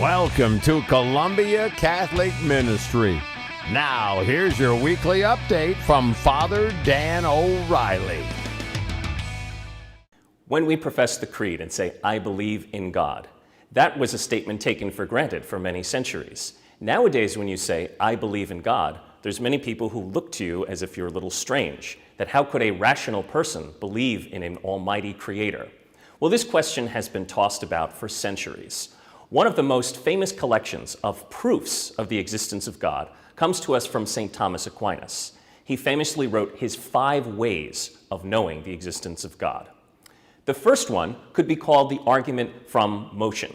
Welcome to Columbia Catholic Ministry. Now, here's your weekly update from Father Dan O'Reilly. When we profess the creed and say, "I believe in God," that was a statement taken for granted for many centuries. Nowadays, when you say, "I believe in God," there's many people who look to you as if you're a little strange, that how could a rational person believe in an almighty creator? Well, this question has been tossed about for centuries. One of the most famous collections of proofs of the existence of God comes to us from St. Thomas Aquinas. He famously wrote his 5 ways of knowing the existence of God. The first one could be called the argument from motion.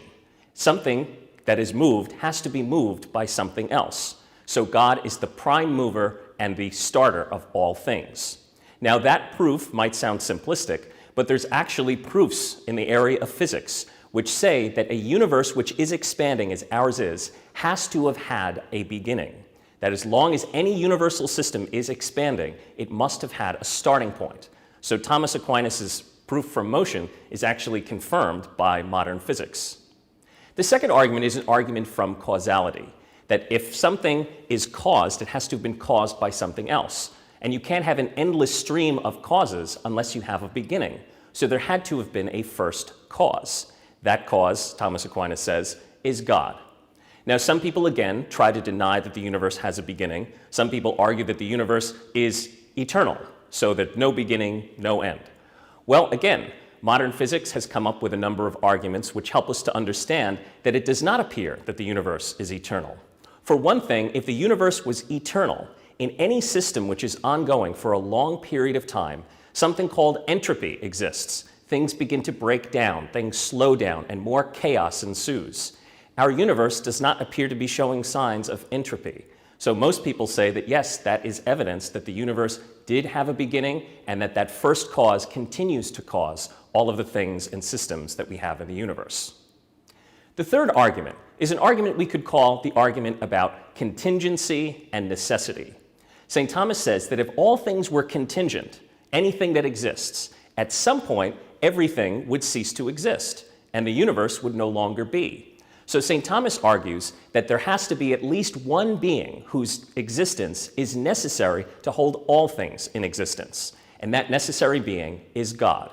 Something that is moved has to be moved by something else. So God is the prime mover and the starter of all things. Now that proof might sound simplistic, but there's actually proofs in the area of physics which say that a universe which is expanding as ours is has to have had a beginning. That as long as any universal system is expanding, it must have had a starting point. So Thomas Aquinas' proof from motion is actually confirmed by modern physics. The second argument is an argument from causality, that if something is caused, it has to have been caused by something else. And you can't have an endless stream of causes unless you have a beginning. So there had to have been a first cause. That cause, Thomas Aquinas says, is God. Now, some people, again, try to deny that the universe has a beginning. Some people argue that the universe is eternal, so that no beginning, no end. Well, again, modern physics has come up with a number of arguments which help us to understand that it does not appear that the universe is eternal. For one thing, if the universe was eternal, in any system which is ongoing for a long period of time, something called entropy exists. Things begin to break down, things slow down, and more chaos ensues. Our universe does not appear to be showing signs of entropy. So most people say that yes, that is evidence that the universe did have a beginning and that that first cause continues to cause all of the things and systems that we have in the universe. The third argument is an argument we could call the argument about contingency and necessity. St. Thomas says that if all things were contingent, anything that exists, at some point, everything would cease to exist, and the universe would no longer be. So St. Thomas argues that there has to be at least one being whose existence is necessary to hold all things in existence, and that necessary being is God.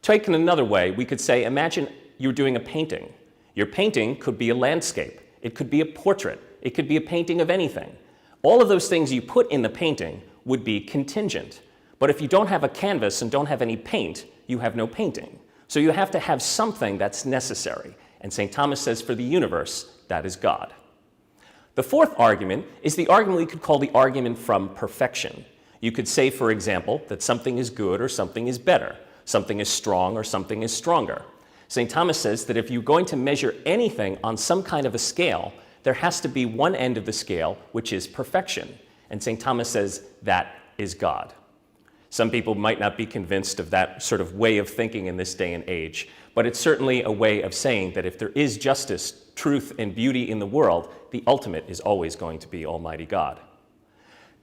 Taken another way, we could say, imagine you're doing a painting. Your painting could be a landscape. It could be a portrait. It could be a painting of anything. All of those things you put in the painting would be contingent. But if you don't have a canvas and don't have any paint, you have no painting. So you have to have something that's necessary. And St. Thomas says for the universe, that is God. The fourth argument is the argument we could call the argument from perfection. You could say, for example, that something is good or something is better, something is strong or something is stronger. St. Thomas says that if you're going to measure anything on some kind of a scale, there has to be one end of the scale which is perfection. And St. Thomas says that is God. Some people might not be convinced of that sort of way of thinking in this day and age, but it's certainly a way of saying that if there is justice, truth, and beauty in the world, the ultimate is always going to be Almighty God.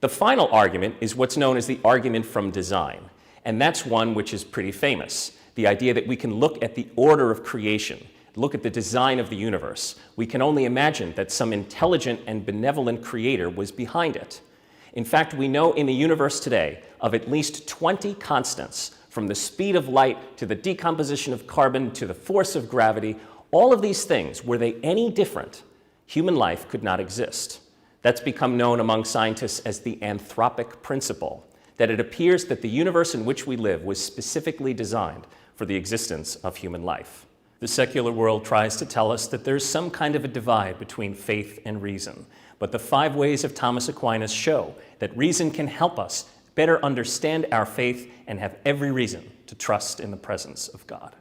The final argument is what's known as the argument from design, and that's one which is pretty famous. The idea that we can look at the order of creation, look at the design of the universe. We can only imagine that some intelligent and benevolent creator was behind it. In fact, we know in the universe today of at least 20 constants, from the speed of light to the decomposition of carbon to the force of gravity. All of these things, were they any different, human life could not exist. That's become known among scientists as the anthropic principle, that it appears that the universe in which we live was specifically designed for the existence of human life. The secular world tries to tell us that there's some kind of a divide between faith and reason. But the 5 ways of Thomas Aquinas show that reason can help us better understand our faith and have every reason to trust in the presence of God.